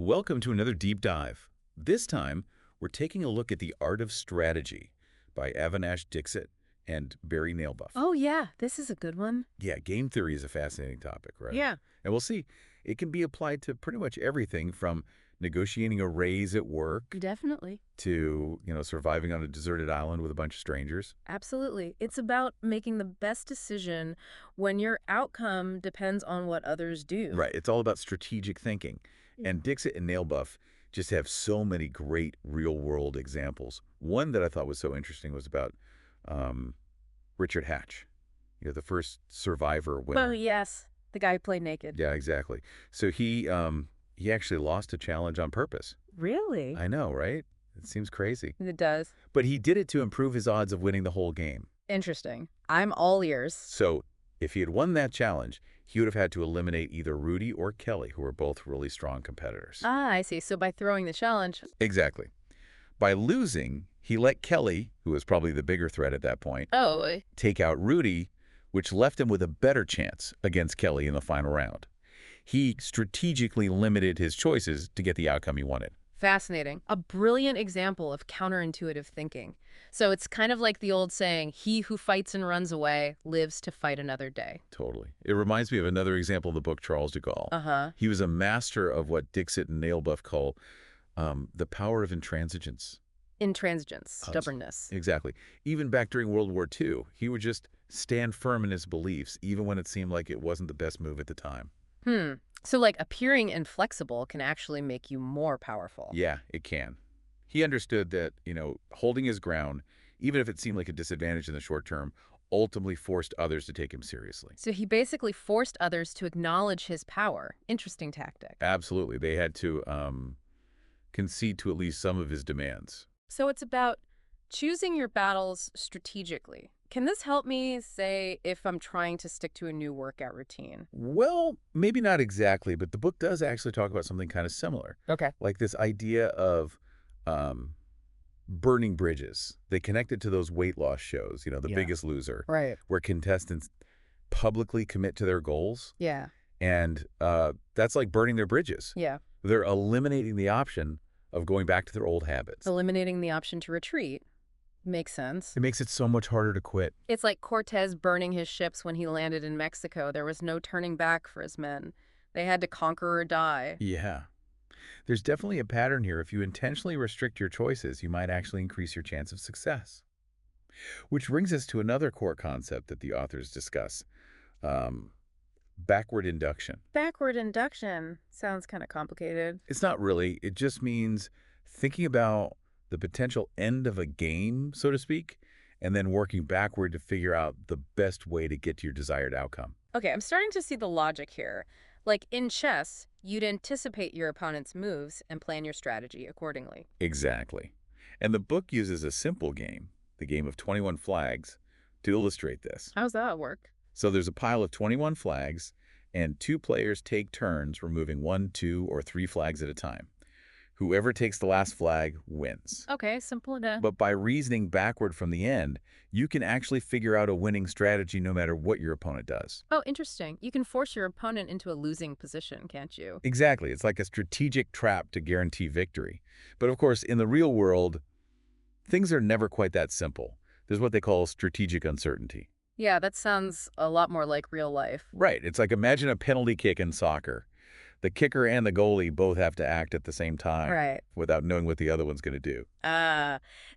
Welcome to another deep dive. This time, we're taking a look at The Art of Strategy by Nash, Dixit and Barry Nalebuff. Oh, yeah. This is a good one. Yeah, game theory is a fascinating topic, right? Yeah. And we'll see, it can be applied to pretty much everything from negotiating a raise at work Definitely. to, surviving on a deserted island with a bunch of strangers. Absolutely. It's about making the best decision when your outcome depends on what others do. Right. It's all about strategic thinking. Yeah. And Dixit and Nalebuff just have so many great real-world examples. One that I thought was so interesting was about Richard Hatch, the first survivor winner. Oh, yes. The guy who played naked. Yeah, exactly. So he actually lost a challenge on purpose. Really? I know, right? It seems crazy. It does. But he did it to improve his odds of winning the whole game. Interesting. I'm all ears. So if he had won that challenge, he would have had to eliminate either Rudy or Kelly, who were both really strong competitors. Ah, I see. So by throwing the challenge. Exactly. By losing, he let Kelly, who was probably the bigger threat at that point, Oh. take out Rudy, which left him with a better chance against Kelly in the final round. He strategically limited his choices to get the outcome he wanted. Fascinating. A brilliant example of counterintuitive thinking. So it's kind of like the old saying, he who fights and runs away lives to fight another day. Totally. It reminds me of another example of the book Charles de Gaulle. Uh-huh. He was a master of what Dixit and Nalebuff call the power of intransigence. Intransigence, stubbornness. Exactly. Even back during World War II, he would just stand firm in his beliefs, even when it seemed like it wasn't the best move at the time. So like appearing inflexible can actually make you more powerful. Yeah, it can. He understood that, holding his ground, even if it seemed like a disadvantage in the short term, ultimately forced others to take him seriously. So he basically forced others to acknowledge his power. Interesting tactic. Absolutely. They had to concede to at least some of his demands. So it's about choosing your battles strategically. Can this help me, say, if I'm trying to stick to a new workout routine? Well, maybe not exactly, but the book does actually talk about something kind of similar. Okay. Like this idea of burning bridges. They connect it to those weight loss shows, The Yeah. Biggest Loser, Right. where contestants publicly commit to their goals. Yeah. And that's like burning their bridges. Yeah. They're eliminating the option of going back to their old habits. Eliminating the option to retreat. Makes sense. It makes it so much harder to quit. It's like Cortez burning his ships when he landed in Mexico. There was no turning back for his men. They had to conquer or die. Yeah. There's definitely a pattern here. If you intentionally restrict your choices, you might actually increase your chance of success. Which brings us to another core concept that the authors discuss, backward induction. Backward induction sounds kind of complicated. It's not really. It just means thinking about the potential end of a game, so to speak, and then working backward to figure out the best way to get to your desired outcome. Okay, I'm starting to see the logic here. Like in chess, you'd anticipate your opponent's moves and plan your strategy accordingly. Exactly. And the book uses a simple game, the game of 21 flags, to illustrate this. How's that work? So there's a pile of 21 flags, and two players take turns removing 1, 2, or 3 flags at a time. Whoever takes the last flag wins. Okay, simple enough. But by reasoning backward from the end, you can actually figure out a winning strategy no matter what your opponent does. Oh, interesting. You can force your opponent into a losing position, can't you? Exactly. It's like a strategic trap to guarantee victory. But of course, in the real world, things are never quite that simple. There's what they call strategic uncertainty. Yeah, that sounds a lot more like real life. Right. It's like imagine a penalty kick in soccer. The kicker and the goalie both have to act at the same time. Right. Without knowing what the other one's going to do.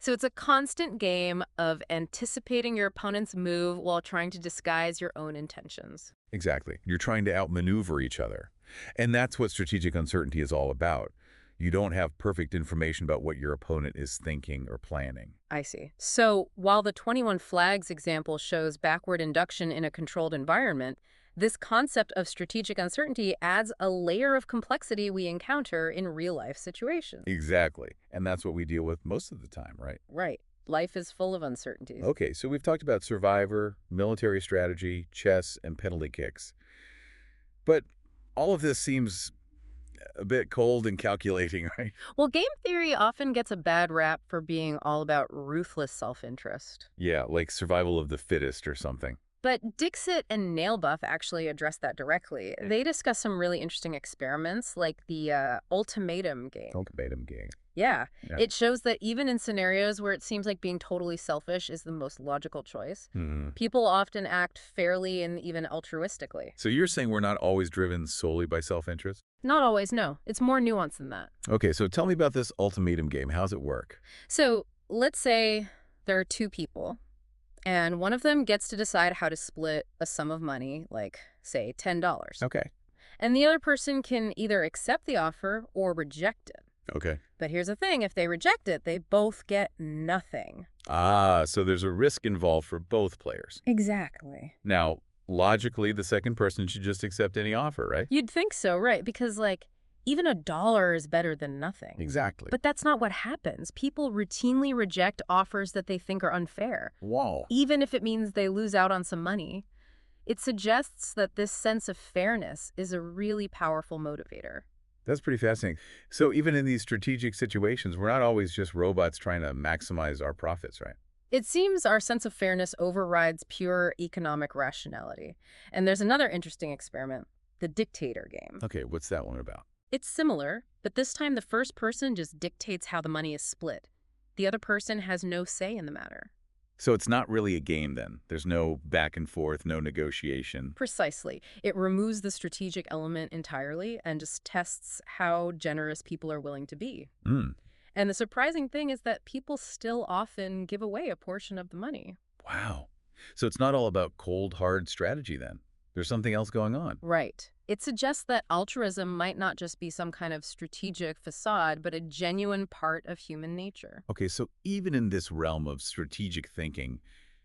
So it's a constant game of anticipating your opponent's move while trying to disguise your own intentions. Exactly. You're trying to outmaneuver each other. And that's what strategic uncertainty is all about. You don't have perfect information about what your opponent is thinking or planning. I see. So while the 21 flags example shows backward induction in a controlled environment, this concept of strategic uncertainty adds a layer of complexity we encounter in real-life situations. Exactly. And that's what we deal with most of the time, right? Right. Life is full of uncertainties. Okay, so we've talked about survivor, military strategy, chess, and penalty kicks. But all of this seems a bit cold and calculating, right? Well, game theory often gets a bad rap for being all about ruthless self-interest. Yeah, like survival of the fittest or something. But Dixit and Nalebuff actually address that directly. They discuss some really interesting experiments, like the ultimatum game. Ultimatum game. Yeah, Yeah. it shows that even in scenarios where it seems like being totally selfish is the most logical choice, Hmm. people often act fairly and even altruistically. So you're saying we're not always driven solely by self-interest? Not always, no. It's more nuanced than that. Okay, so tell me about this ultimatum game. How's it work? So let's say there are two people, and one of them gets to decide how to split a sum of money, like, say, $10. Okay. And the other person can either accept the offer or reject it. Okay. But here's the thing, if they reject it, they both get nothing. Ah, so there's a risk involved for both players. Exactly. Now, logically, the second person should just accept any offer, right? You'd think so, right? Because, like, even $1 is better than nothing. Exactly. But that's not what happens. People routinely reject offers that they think are unfair, Whoa. even if it means they lose out on some money. It suggests that this sense of fairness is a really powerful motivator. That's pretty fascinating. So even in these strategic situations, we're not always just robots trying to maximize our profits, right? It seems our sense of fairness overrides pure economic rationality. And there's another interesting experiment, the dictator game. Okay, what's that one about? It's similar, but this time the first person just dictates how the money is split. The other person has no say in the matter. So it's not really a game then. There's no back and forth, no negotiation. Precisely. It removes the strategic element entirely and just tests how generous people are willing to be. Hmm. And the surprising thing is that people still often give away a portion of the money. Wow. So it's not all about cold, hard strategy then. There's something else going on. Right. It suggests that altruism might not just be some kind of strategic facade, but a genuine part of human nature. Okay, so even in this realm of strategic thinking,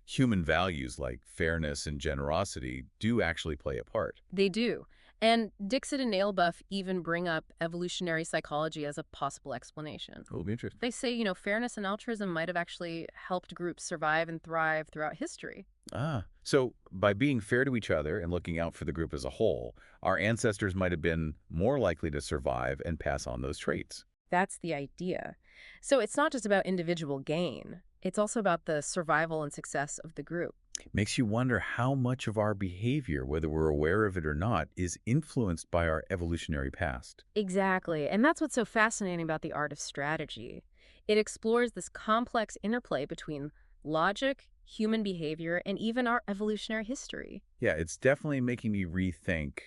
human values like fairness and generosity do actually play a part. They do. And Dixit and Nalebuff even bring up evolutionary psychology as a possible explanation. It'll be interesting. They say, fairness and altruism might have actually helped groups survive and thrive throughout history. Ah, so by being fair to each other and looking out for the group as a whole, our ancestors might have been more likely to survive and pass on those traits. That's the idea. So it's not just about individual gain. It's also about the survival and success of the group. Makes you wonder how much of our behavior, whether we're aware of it or not, is influenced by our evolutionary past. Exactly. And that's what's so fascinating about the art of strategy. It explores this complex interplay between logic, human behavior, and even our evolutionary history. Yeah, it's definitely making me rethink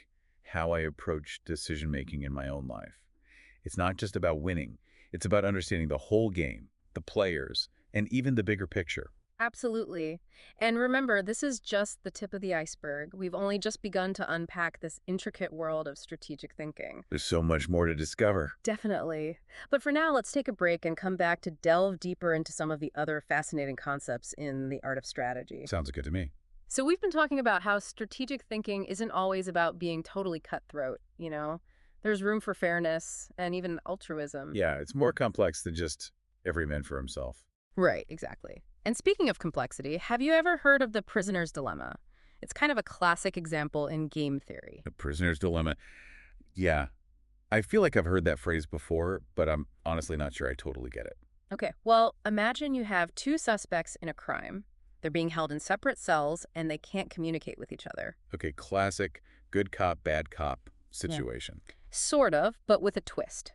how I approach decision-making in my own life. It's not just about winning. It's about understanding the whole game, the players, and even the bigger picture. Absolutely. And remember, this is just the tip of the iceberg. We've only just begun to unpack this intricate world of strategic thinking. There's so much more to discover. Definitely. But for now, let's take a break and come back to delve deeper into some of the other fascinating concepts in the art of strategy. Sounds good to me. So we've been talking about how strategic thinking isn't always about being totally cutthroat. There's room for fairness and even altruism. Yeah, it's more complex than just every man for himself. Right, exactly. And speaking of complexity, have you ever heard of the prisoner's dilemma? It's kind of a classic example in game theory. The prisoner's dilemma. Yeah, I feel like I've heard that phrase before, but I'm honestly not sure I totally get it. Okay, well, imagine you have two suspects in a crime. They're being held in separate cells, and they can't communicate with each other. Okay, classic good cop, bad cop situation. Sort of, but with a twist.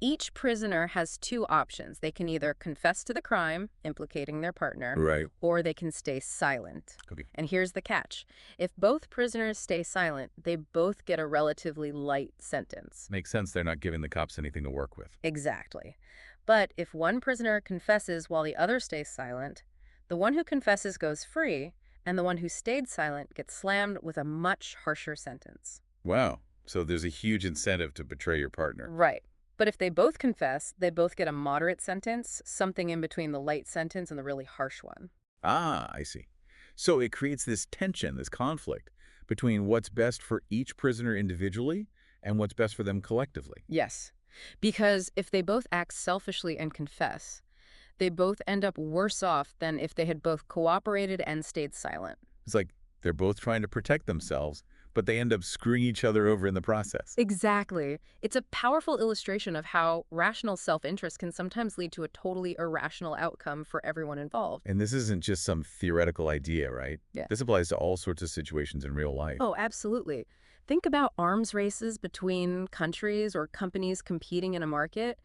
Each prisoner has two options. They can either confess to the crime, implicating their partner, Right. or they can stay silent. Okay. And here's the catch. If both prisoners stay silent, they both get a relatively light sentence. Makes sense they're not giving the cops anything to work with. Exactly. But if one prisoner confesses while the other stays silent, the one who confesses goes free, and the one who stayed silent gets slammed with a much harsher sentence. Wow. So there's a huge incentive to betray your partner. Right. But if they both confess, they both get a moderate sentence, something in between the light sentence and the really harsh one. Ah, I see. So it creates this tension, this conflict between what's best for each prisoner individually and what's best for them collectively. Yes. Because if they both act selfishly and confess, they both end up worse off than if they had both cooperated and stayed silent. It's like they're both trying to protect themselves, but they end up screwing each other over in the process. Exactly. It's a powerful illustration of how rational self-interest can sometimes lead to a totally irrational outcome for everyone involved. And this isn't just some theoretical idea, right? Yeah. This applies to all sorts of situations in real life. Oh, absolutely. Think about arms races between countries or companies competing in a market.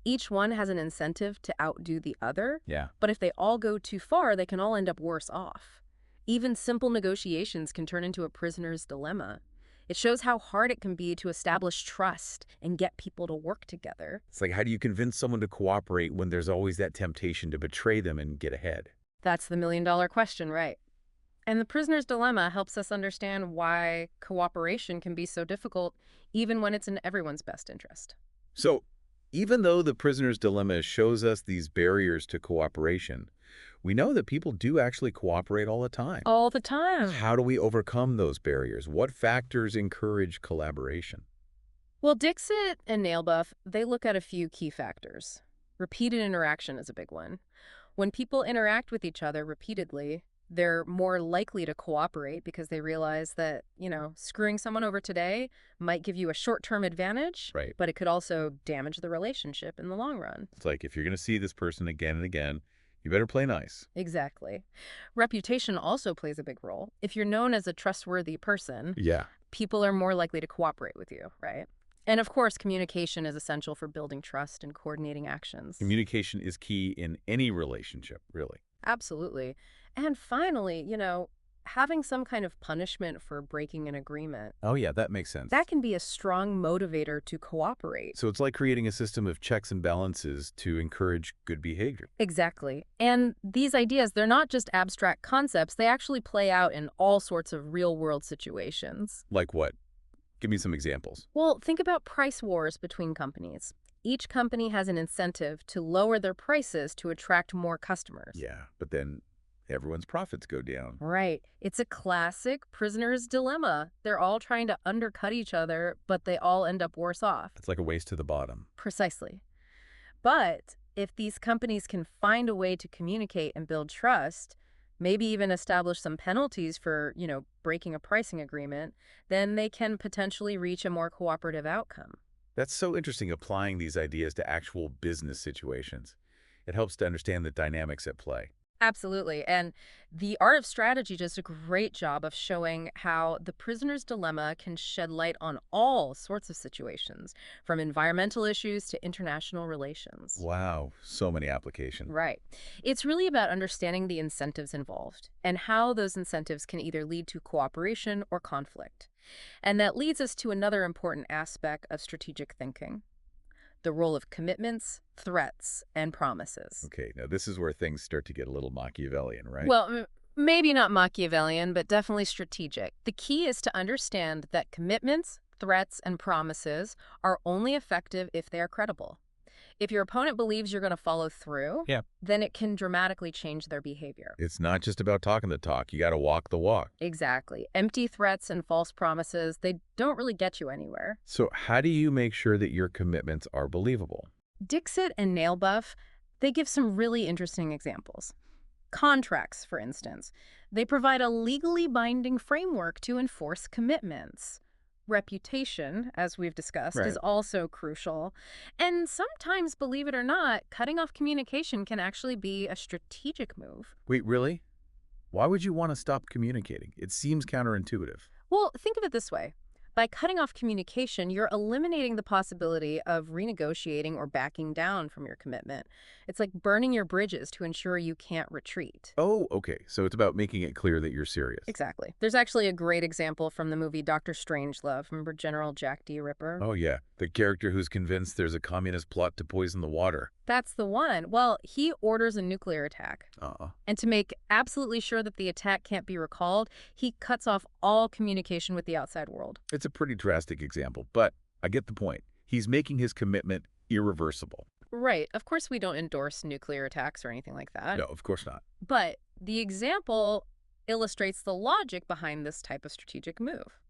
Each one has an incentive to outdo the other, Yeah. but if they all go too far, they can all end up worse off. Even simple negotiations can turn into a prisoner's dilemma. It shows how hard it can be to establish trust and get people to work together. It's like, how do you convince someone to cooperate when there's always that temptation to betray them and get ahead? That's the million-dollar question, right? And the prisoner's dilemma helps us understand why cooperation can be so difficult, even when it's in everyone's best interest. So, even though the prisoner's dilemma shows us these barriers to cooperation, we know that people do actually cooperate all the time. All the time. How do we overcome those barriers? What factors encourage collaboration? Well, Dixit and Nalebuff, they look at a few key factors. Repeated interaction is a big one. When people interact with each other repeatedly, they're more likely to cooperate because they realize that, screwing someone over today might give you a short-term advantage, Right. but it could also damage the relationship in the long run. It's like, if you're going to see this person again and again, you better play nice. Exactly. Reputation also plays a big role. If you're known as a trustworthy person, Yeah. people are more likely to cooperate with you, right? And of course, communication is essential for building trust and coordinating actions. Communication is key in any relationship, really. Absolutely. And finally, having some kind of punishment for breaking an agreement, Oh, yeah, that makes sense. that can be a strong motivator to cooperate. So it's like creating a system of checks and balances to encourage good behavior. Exactly. And these ideas, they're not just abstract concepts, they actually play out in all sorts of real-world situations. Like what? Give me some examples. Well, think about price wars between companies. Each company has an incentive to lower their prices to attract more customers. Yeah, but then everyone's profits go down. Right. It's a classic prisoner's dilemma. They're all trying to undercut each other, but they all end up worse off. It's like a race to the bottom. Precisely. But if these companies can find a way to communicate and build trust, maybe even establish some penalties for, breaking a pricing agreement, then they can potentially reach a more cooperative outcome. That's so interesting, applying these ideas to actual business situations. It helps to understand the dynamics at play. Absolutely. And The Art of Strategy does a great job of showing how the prisoner's dilemma can shed light on all sorts of situations, from environmental issues to international relations. Wow, so many applications. Right. It's really about understanding the incentives involved and how those incentives can either lead to cooperation or conflict. And that leads us to another important aspect of strategic thinking: the role of commitments, threats, and promises. Okay, now this is where things start to get a little Machiavellian, right? Well, maybe not Machiavellian, but definitely strategic. The key is to understand that commitments, threats, and promises are only effective if they are credible. If your opponent believes you're going to follow through, Yeah. then it can dramatically change their behavior. It's not just about talking the talk. You got to walk the walk. Exactly. Empty threats and false promises, they don't really get you anywhere. So how do you make sure that your commitments are believable? Dixit and Nalebuff, they give some really interesting examples. Contracts, for instance. They provide a legally binding framework to enforce commitments. Reputation, as we've discussed, Right. is also crucial. And sometimes, believe it or not, cutting off communication can actually be a strategic move. Wait, really? Why would you want to stop communicating? It seems counterintuitive. Well, think of it this way. By cutting off communication, you're eliminating the possibility of renegotiating or backing down from your commitment. It's like burning your bridges to ensure you can't retreat. Oh, okay. So it's about making it clear that you're serious. Exactly. There's actually a great example from the movie Dr. Strangelove. Remember General Jack D. Ripper? Oh, yeah. The character who's convinced there's a communist plot to poison the water. That's the one. Well, he orders a nuclear attack. And to make absolutely sure that the attack can't be recalled, he cuts off all communication with the outside world. It's a pretty drastic example, but I get the point. He's making his commitment irreversible. Right. Of course, we don't endorse nuclear attacks or anything like that. No, of course not. But the example illustrates the logic behind this type of strategic move.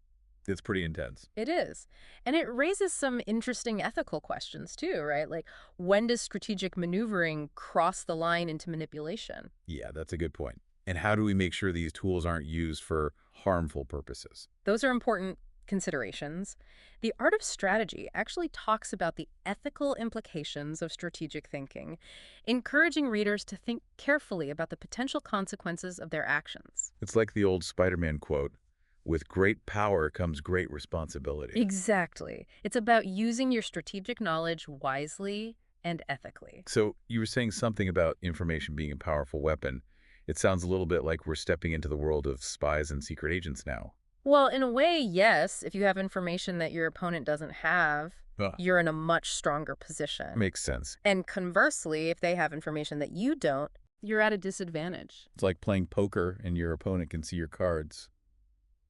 It's pretty intense. It is. And it raises some interesting ethical questions too, right? Like, when does strategic maneuvering cross the line into manipulation? Yeah, that's a good point. And how do we make sure these tools aren't used for harmful purposes? Those are important considerations. The art of strategy actually talks about the ethical implications of strategic thinking, encouraging readers to think carefully about the potential consequences of their actions. It's like the old Spider-Man quote, with great power comes great responsibility. Exactly. It's about using your strategic knowledge wisely and ethically. So you were saying something about information being a powerful weapon. It sounds a little bit like we're stepping into the world of spies and secret agents now. Well, in a way, yes. If you have information that your opponent doesn't have, Huh. you're in a much stronger position. Makes sense. And conversely, if they have information that you don't, you're at a disadvantage. It's like playing poker and your opponent can see your cards.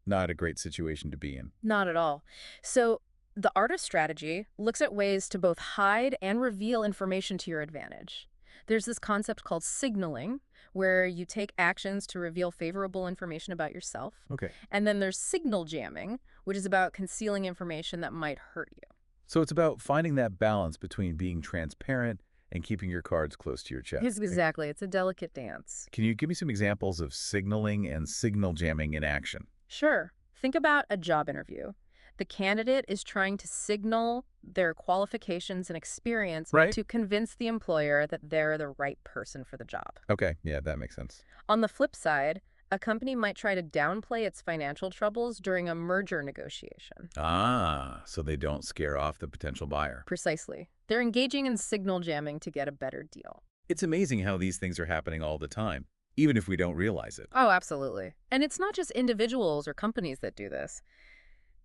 Not a great situation to be in. Not at all. So, the art of strategy looks at ways to both hide and reveal information to your advantage. There's this concept called signaling, where you take actions to reveal favorable information about yourself. Okay. And then there's signal jamming, which is about concealing information that might hurt you. So it's about finding that balance between being transparent and keeping your cards close to your chest. Yes, exactly. It's a delicate dance. Can you give me some examples of signaling and signal jamming in action? Sure. Think about a job interview. The candidate is trying to signal their qualifications and experience Right. to convince the employer that they're the right person for the job. Okay, yeah, that makes sense. On the flip side, a company might try to downplay its financial troubles during a merger negotiation. Ah, so they don't scare off the potential buyer. Precisely. They're engaging in signal jamming to get a better deal. It's amazing how these things are happening all the time, even if we don't realize it. Oh, absolutely. And it's not just individuals or companies that do this.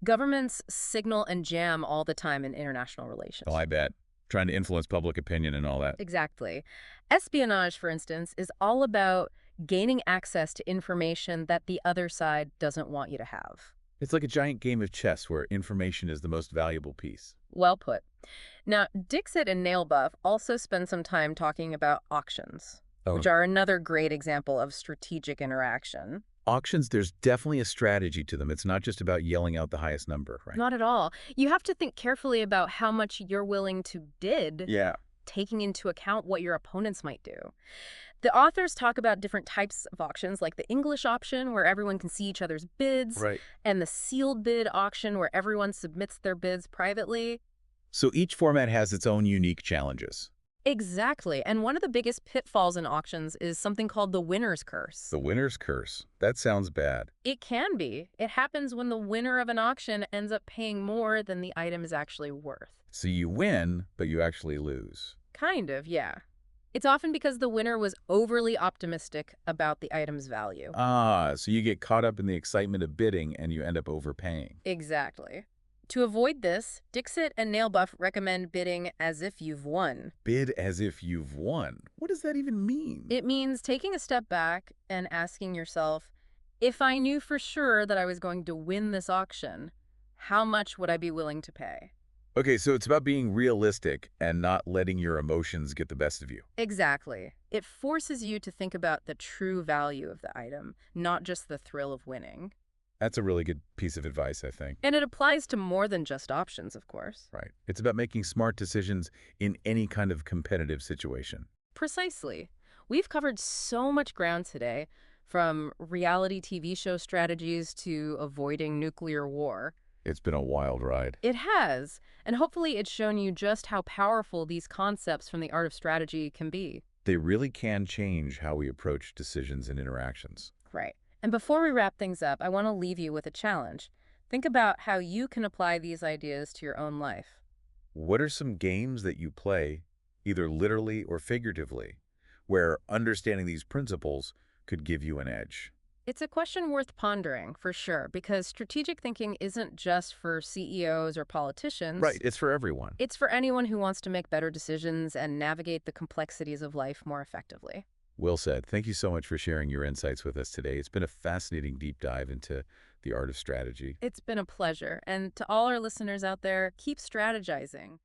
Governments signal and jam all the time in international relations. Oh, I bet. Trying to influence public opinion and all that. Exactly. Espionage, for instance, is all about gaining access to information that the other side doesn't want you to have. It's like a giant game of chess where information is the most valuable piece. Well put. Now, Dixit and Nalebuff also spend some time talking about auctions, Oh, which are another great example of strategic interaction. auctions, there's definitely a strategy to them. It's not just about yelling out the highest number, right? Not at all. You have to think carefully about how much you're willing to bid, Yeah. taking into account what your opponents might do. The authors talk about different types of auctions, like the English auction, where everyone can see each other's bids, Right. and the sealed bid auction, where everyone submits their bids privately. So each format has its own unique challenges. Exactly. And one of the biggest pitfalls in auctions is something called the winner's curse. The winner's curse. That sounds bad. It can be. It happens when the winner of an auction ends up paying more than the item is actually worth. So you win, but you actually lose. Kind of, yeah. It's often because the winner was overly optimistic about the item's value. Ah, so you get caught up in the excitement of bidding and you end up overpaying. Exactly. To avoid this, Dixit and Nalebuff recommend bidding as if you've won. Bid as if you've won. What does that even mean? It means taking a step back and asking yourself, if I knew for sure that I was going to win this auction, how much would I be willing to pay? Okay, so it's about being realistic and not letting your emotions get the best of you. Exactly. It forces you to think about the true value of the item, not just the thrill of winning. That's a really good piece of advice, I think. And it applies to more than just options, of course. Right. It's about making smart decisions in any kind of competitive situation. Precisely. We've covered so much ground today, from reality TV show strategies to avoiding nuclear war. It's been a wild ride. It has, and hopefully it's shown you just how powerful these concepts from the art of strategy can be. They really can change how we approach decisions and interactions. Right. And before we wrap things up, I want to leave you with a challenge. Think about how you can apply these ideas to your own life. What are some games that you play, either literally or figuratively, where understanding these principles could give you an edge? It's a question worth pondering, for sure, because strategic thinking isn't just for CEOs or politicians. Right, it's for everyone. It's for anyone who wants to make better decisions and navigate the complexities of life more effectively. Well said. Thank you so much for sharing your insights with us today. It's been a fascinating deep dive into the art of strategy. It's been a pleasure. And to all our listeners out there, keep strategizing.